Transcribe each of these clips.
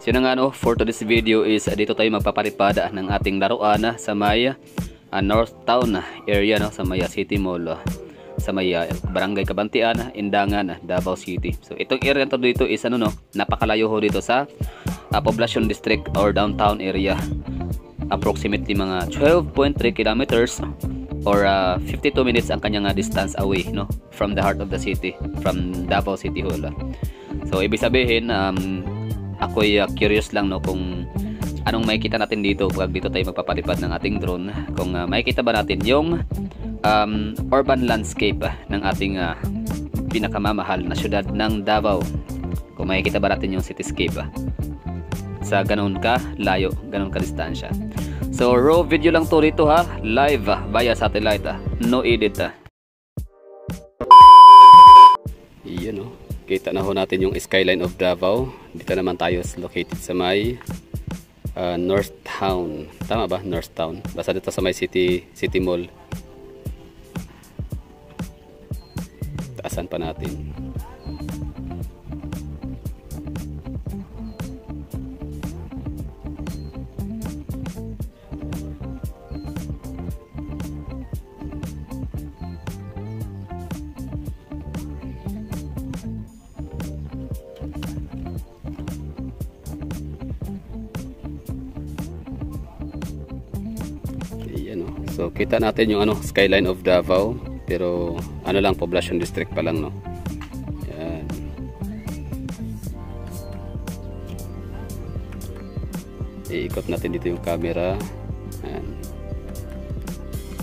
So yun nga no, for today's video is dito tayo magpaparipada ng ating laruan sa may North Town area no, sa may City Mall, sa may Barangay Kabantian, Indangan, Davao City. So itong area to dito is ano no, napakalayo ho dito sa Poblacion District or downtown area. Approximately mga 12.3 kilometers or 52 minutes ang kanyang distance away no, from the heart of the city, from Davao City Hall. So ibig sabihin ako'y curious lang no kung anong makikita natin dito pag dito tayo magpapalipad ng ating drone, kung makikita ba natin yung urban landscape ng ating pinakamamahal na syudad ng Davao, kung makikita ba natin yung cityscape sa ganun ka layo, ganun ka distansya. So raw video lang to dito ha, live via satellite, no edit. Iyon no, kita na ho natin yung skyline of Davao. Dito naman tayo located sa may North Town. Tama ba? North Town. Basta dito sa may City Mall. Taasan pa natin. So kita natin yung skyline of Davao, pero lang, Poblacion District pa lang no. Yan. Iikot natin dito yung camera. Yan.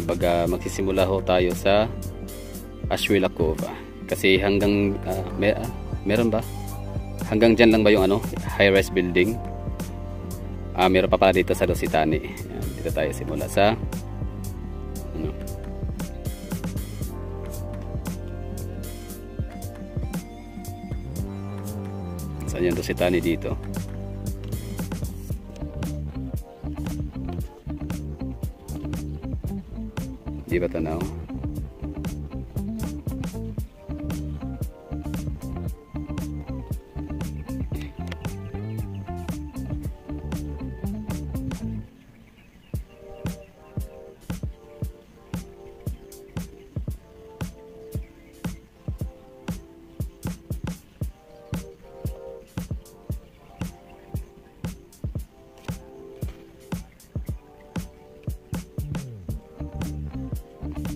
Baga magsisimula ho tayo sa Ashwila Cove. Kasi hanggang meron ba? Hanggang dyan lang ba yung high-rise building? Meron pa pala dito sa Dositani. Yan. Dito tayo simula sa saan yung Dositani dito. Di ba tanaw?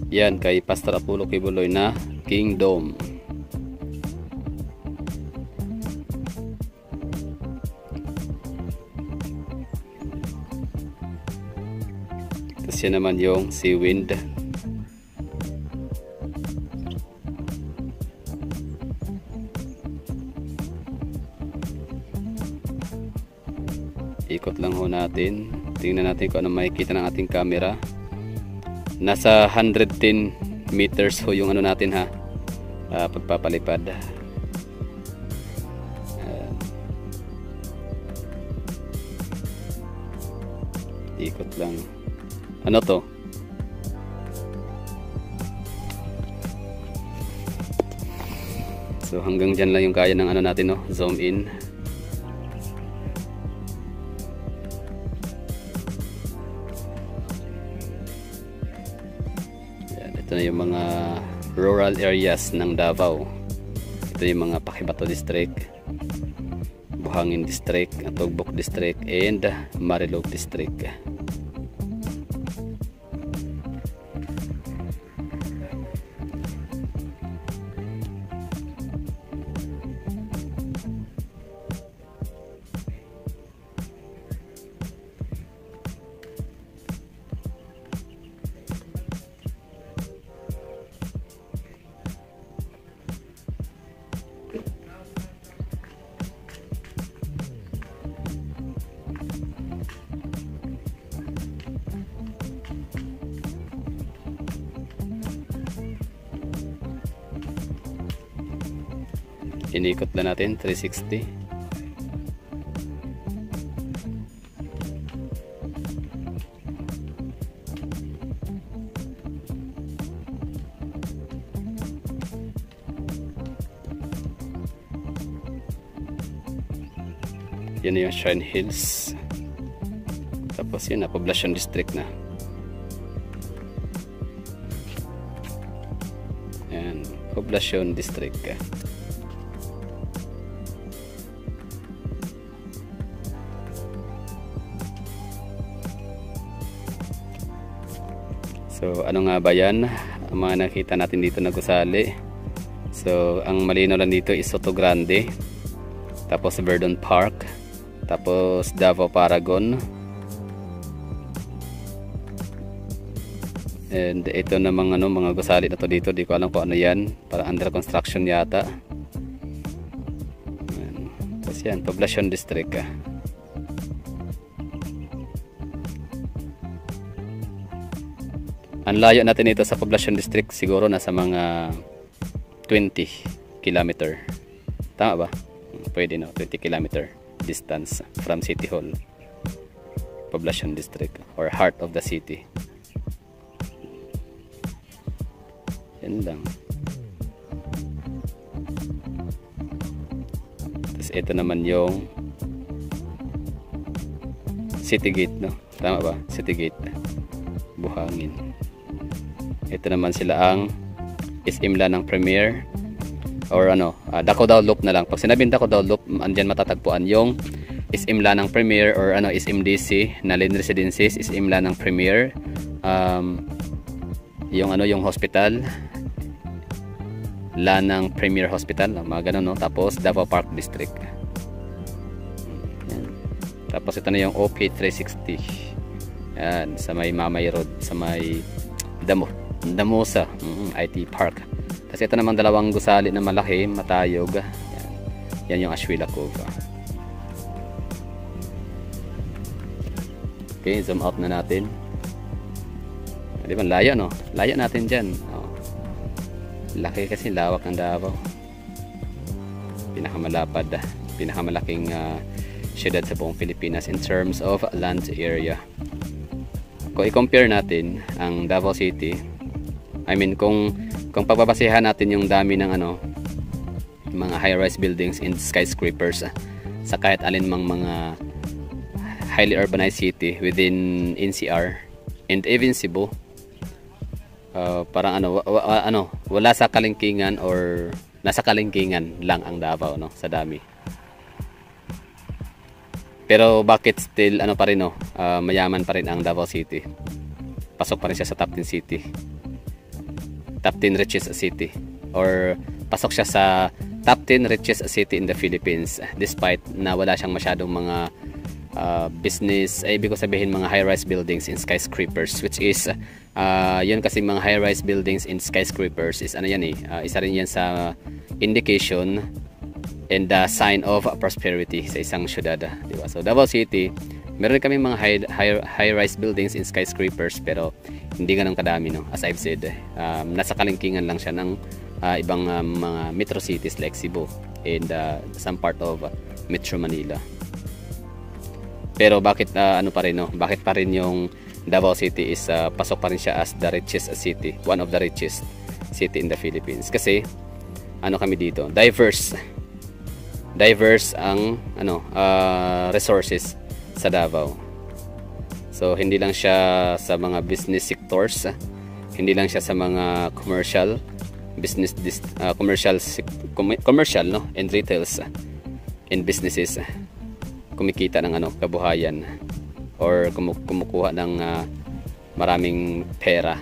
Yan kay Pastor Apollo Kibuloy na Kingdom. Tapos yan naman yung Sea Wind. Ikot lang ho natin. Tingnan natin kung ano makikita ng ating camera. Nasa 110 meters ho yung natin ha, pagpapalipad. Ikot lang. Ano to? So hanggang dyan lang yung kaya ng natin no, zoom in. Ito na yung mga rural areas ng Davao. Ito yung mga Pakibato District, Buhangin District, Atugbok District, and Marilog District. Inikot na natin 360. Yan yung Shrine Hills. Tapos yun na, Poblacion District na. Yan, Poblacion District. So ano nga ba yan? Ang mga nakita natin dito na gusali. So ang malinaw lang dito is Soto Grande, tapos Verdon Park, tapos Davao Paragon, and ito namang mga gusali na to dito, di ko alam kung ano yan, para under construction yata. Tapos yan, Poblacion District. Ang layo natin ito sa Poblacion District siguro nasa mga 20 kilometer. Tama ba? Pwede no, 20 kilometer distance from City Hall. Poblacion District or heart of the city. Yan lang. Tapos ito naman yung City Gate, no? Tama ba? City Gate. Buhangin. Ito naman sila ang SM Lanang Premier or Dako Daw Loop na lang. Pag sinabing Dako Daw Loop, andyan matatagpuan yung SM Lanang Premier or SMDC, Nalin Residences, SM Lanang Premier, yung hospital, Lanang Premier Hospital, mga ganun, no? Tapos Davao Park District. Yan. Tapos ito na yung OK360. Yan, sa may Mamay Road, sa may Damosa, IT Park. Tapos ito naman dalawang gusali na malaki, matayog. Yan yung Ashwila Cove. Okay, zoom out na natin. Di ba, layo, no? Layo natin dyan. Laki kasi, lawak ng Davao. Pinakamalapad, pinakamalaking syudad sa buong Pilipinas in terms of land area. Kung i-compare natin ang Davao City, I mean kung pagbabasehan natin yung dami ng mga high-rise buildings and skyscrapers sa kahit alin mang mga highly urbanized city within NCR and even Cebu, parang wala sa kalingkingan or nasa kalingkingan lang ang Davao, no, sa dami. Pero bakit still pa rin, no, mayaman pa rin ang Davao City. Pasok pa rin siya sa top 10 city. Top 10 richest city, or pasok siya sa top 10 richest city in the Philippines, despite na wala siyang masyadong mga business, ibig ko sabihin mga high-rise buildings and skyscrapers, which is yun kasi mga high-rise buildings and skyscrapers is isa rin yan sa indication and the sign of prosperity sa isang syudad, di ba? So Davao City, meron kami mga high-rise buildings and skyscrapers, pero hindi ganun kadami, no? As I've said, nasa kalingkingan lang siya ng ibang mga metro cities like Cebu and some part of Metro Manila. Pero bakit pa rin, no? Bakit pa rin yung Davao City is pasok pa rin siya as the richest city, one of the richest city in the Philippines? Kasi kami dito, diverse ang resources sa Davao. So hindi lang siya sa mga business sectors, hindi lang siya sa mga commercial business, commercial, no, and retails and businesses. Kumikita ng kabuhayan or kumukuha ng maraming pera,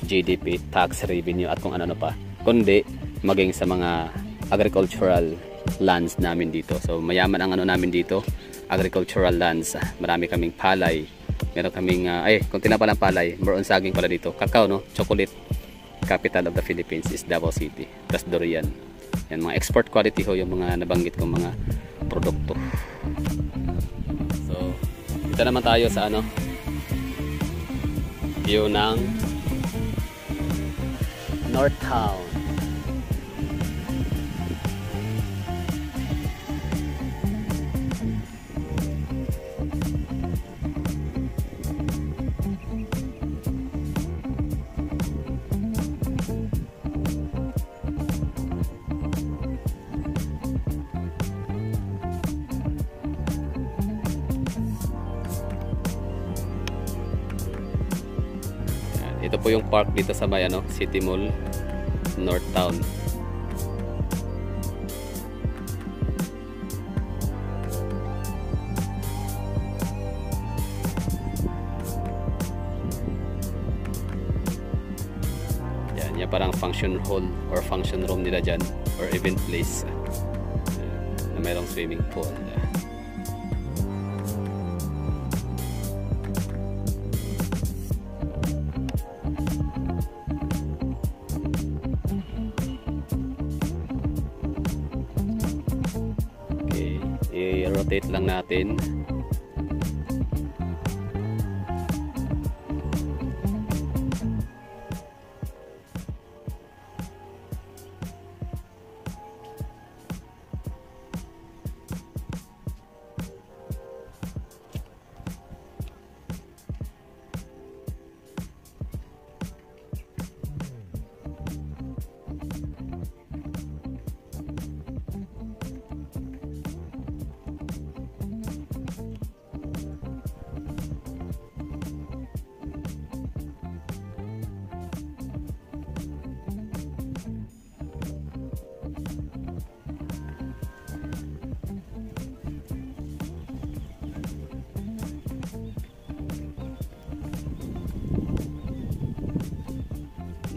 GDP, tax revenue at kung ano pa, kundi maging sa mga agricultural lands namin dito. So mayaman ang namin dito, agricultural lands. Marami kaming palay, meron kaming konti na palang palay, more on saging pala dito, cacao, no, chocolate. Capital of the Philippines is Davao City, plus durian. Yan, mga export quality ho yung mga nabanggit kong mga produkto. So dito naman tayo sa view ng North Town. Ito po yung park dito sa may City Mall, North Town. Yan parang function hall or function room nila dyan, or event place na mayroong swimming pool. Okay, i-rotate lang natin.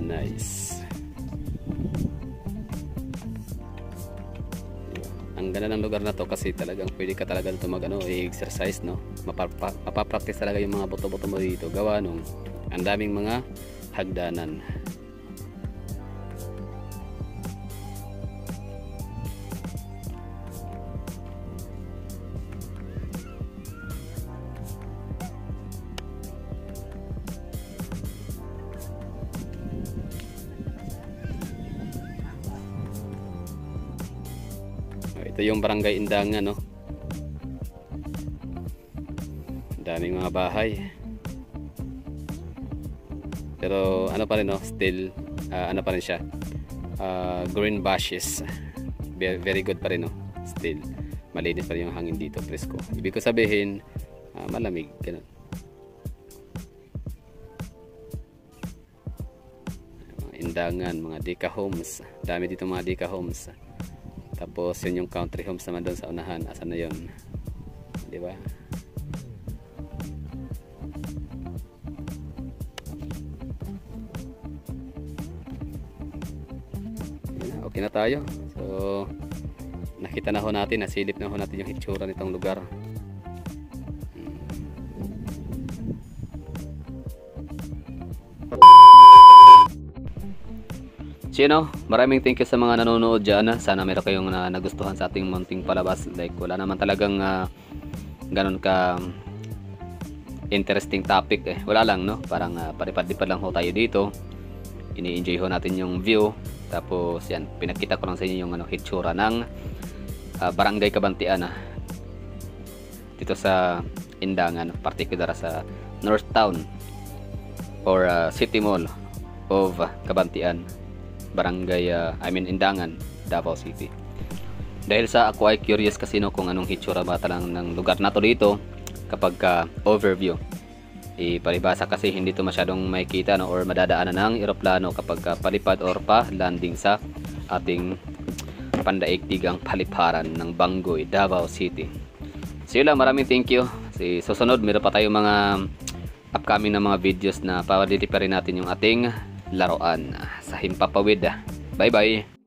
Nice. Ang ganda ng lugar na to kasi talagang pwede ka talaga dito i-exercise, no? Mapapractice talaga yung mga buto-buto mo dito. Gawa nung ang daming mga hagdanan. Ito yung Barangay Indangan, no? Daming mga bahay. Pero ano pa rin, no? Still ano pa rin siya. Green bushes. Very good pa rin, no? Still malinis pa rin yung hangin dito, presko. Ibig ko sabihin, malamig, ganun. Indangan, mga Deka homes. Dami dito mga Deka homes. Tapos yun yung country homes naman doon sa unahan. Asan na yun? Di ba? Okay na tayo. So nakita na ho natin, nasilip na ho natin yung hitsura nitong lugar. So maraming thank you sa mga nanonood dyan. Sana meron kayong nagustuhan sa ating munting palabas. Like wala naman talagang ganun ka interesting topic eh. Wala lang, no? Parang palipad-lipad lang ho tayo dito. Ini-enjoy ho natin yung view. Tapos yan, pinakita ko lang sa inyo yung hitsura ng Barangay Kabantian dito sa Indangan, particular sa North Town or City Mall of Kabantian, Barangay Indangan, Davao City. Dahil sa ako ay curious kasi kung anong hitsura ba lang ng lugar na to dito kapag overview. Palibasa kasi hindi to masyadong makikita or madadaanan ng eroplano kapag palipad or pa landing sa ating pandaigdigang paliparan ng Bangoy, Davao City. So yun lang, maraming thank you. Susunod meron pa tayong mga upcoming na mga videos na pawaditi pa rin natin yung ating laruan sa Himpapawid. Bye bye.